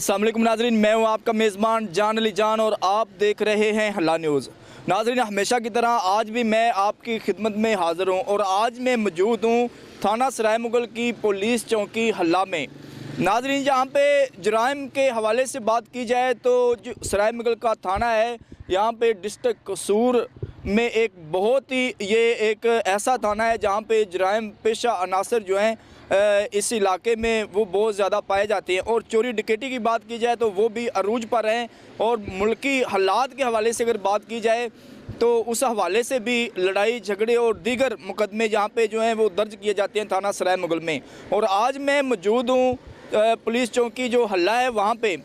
अस्सलाम वालेकुम नाज़रीन, मैं हूँ आपका मेज़बान जान अली जान और आप देख रहे हैं हल्ला न्यूज़। नाज़रीन, हमेशा की तरह आज भी मैं आपकी खिदमत में हाज़िर हूँ और आज मैं मौजूद हूँ थाना सराय मुगल की पुलिस चौकी हल्ला में। नाज़रीन, यहाँ पे जराइम के हवाले से बात की जाए तो जो सराय मुगल का थाना है, यहाँ पे डिस्ट्रिक्ट कसूर में एक बहुत ही ये एक ऐसा थाना है जहाँ पे जराइम पेशा अनासर जो हैं इस इलाके में वो बहुत ज़्यादा पाए जाते हैं। और चोरी डकैती की बात की जाए तो वो भी अरूज पर हैं। और मुल्की हालात के हवाले से अगर बात की जाए तो उस हवाले से भी लड़ाई झगड़े और दीगर मुकदमे यहाँ पे जो हैं वो दर्ज किए जाते हैं थाना सराय मुगल में। और आज मैं मौजूद हूँ पुलिस चौकी जो हल्ला है वहाँ पे,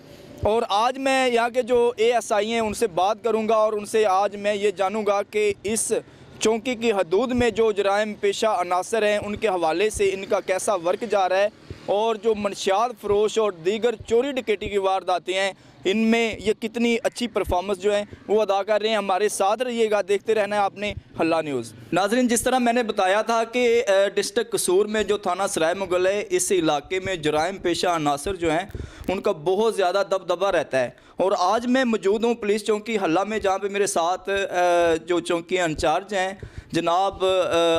और आज मैं यहाँ के जो ASI हैं उनसे बात करूँगा और उनसे आज मैं ये जानूँगा कि इस चौकी की हदूद में जो जराइम पेशा अनासर हैं उनके हवाले से इनका कैसा वर्क जा रहा है, और जो मनशियात फ़रोश और दीगर चोरी डकैती की वारदातें हैं इनमें ये कितनी अच्छी परफॉर्मेंस जो है वो अदा कर रहे हैं। हमारे साथ रहिएगा, देखते रहना है आपने हल्ला न्यूज़। नाज़रीन, जिस तरह मैंने बताया था कि डिस्ट्रिक्ट कसूर में जो थाना सराय मुगल है, इस इलाके में जराइम पेशा अनासर जो हैं उनका बहुत ज़्यादा दबदबा रहता है। और आज मैं मौजूद हूँ पुलिस चौकी हल्ला में, जहाँ पे मेरे साथ जो चौकी इंचार्ज हैं जनाब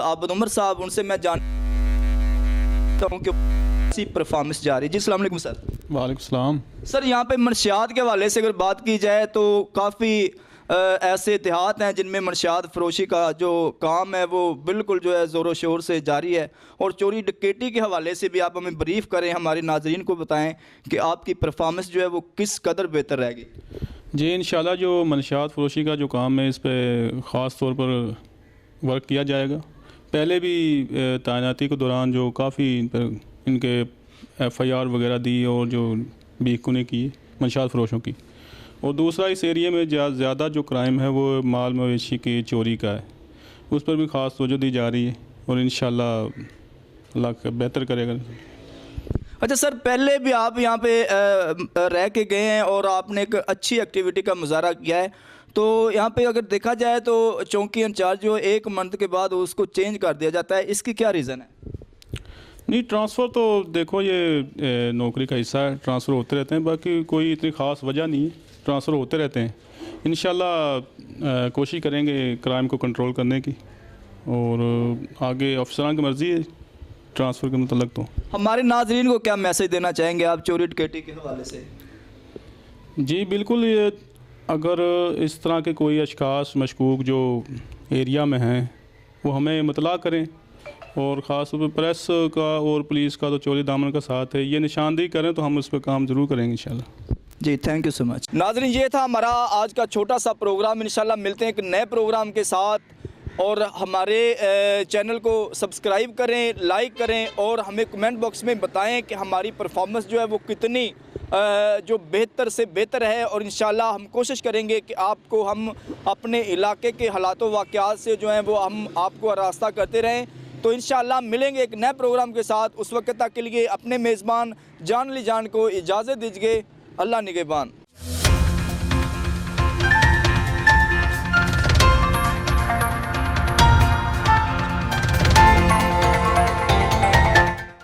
आबद उमर साहब, उनसे मैं जानता हूँ कि परफॉर्मेंस जा रही है। जी अस्सलाम वालेकुम सर। वालेकुम सलाम। सर, यहाँ पे मनशियात के हवाले से अगर बात की जाए तो काफ़ी ऐसे देहात हैं जिनमें मनशियात फ़रोशी का जो काम है वो बिल्कुल जो है ज़ोर शोर से जारी है। और चोरी डकैती के हवाले से भी आप हमें ब्रीफ़ करें, हमारे नाज़रीन को बताएं कि आपकी परफॉर्मेंस जो है वो किस कदर बेहतर रहेगी। जी इंशाल्लाह जो मनशियात फ़रोशी का जो काम है इस पर ख़ास तौर पर वर्क किया जाएगा। पहले भी तैनाती के दौरान जो काफ़ी इनके FIR वगैरह दी और जो बीकुने की मनशियात फ़रोशों की। और दूसरा, इस एरिया में ज़्यादा जो क्राइम है वो माल मवेशी की चोरी का है, उस पर भी ख़ास तवज्जो दी जा रही है और इंशाल्लाह अल्लाह बेहतर करेगा। अच्छा सर, पहले भी आप यहाँ पे रह के गए हैं और आपने एक अच्छी एक्टिविटी का मुजाहरा किया है, तो यहाँ पे अगर देखा जाए तो चौकी इंचार्ज जो 1 मंथ के बाद उसको चेंज कर दिया जाता है, इसकी क्या रीज़न है? नहीं, ट्रांसफ़र तो देखो ये नौकरी का हिस्सा है, ट्रांसफ़र होते रहते हैं, बाकी कोई इतनी ख़ास वजह नहीं है, ट्रांसफ़र होते रहते हैं। इंशाल्लाह कोशिश करेंगे क्राइम को कंट्रोल करने की, और आगे अफसरान की मर्ज़ी है ट्रांसफ़र के मतलब। तो हमारे नाज़रीन को क्या मैसेज देना चाहेंगे आप चोरी डकैती के हवाले से? जी बिल्कुल, ये अगर इस तरह के कोई अशख़ास मशकूक जो एरिया में हैं वो हमें इत्तला करें, और ख़ास तौर पर प्रेस का और पुलिस का तो चोरी दामन का साथ है, ये निशानदेही करें तो हम उस पर काम ज़रूर करेंगे इंशाल्लाह। जी थैंक यू सो मच। नाज़रीन, ये था हमारा आज का छोटा सा प्रोग्राम। इंशाल्लाह मिलते हैं एक नए प्रोग्राम के साथ, और हमारे चैनल को सब्सक्राइब करें, लाइक करें और हमें कमेंट बॉक्स में बताएं कि हमारी परफॉर्मेंस जो है वो कितनी जो बेहतर से बेहतर है। और इंशाल्लाह हम कोशिश करेंगे कि आपको हम अपने इलाके के हालातों वाक़यात से जो हैं वो हम आपको आरास्ता करते रहें। तो इंशाल्लाह मिलेंगे एक नए प्रोग्राम के साथ। उस वक्त तक के लिए अपने मेज़बान जान अली जान को इजाज़त दीजिए। अल्लाह निगहबान।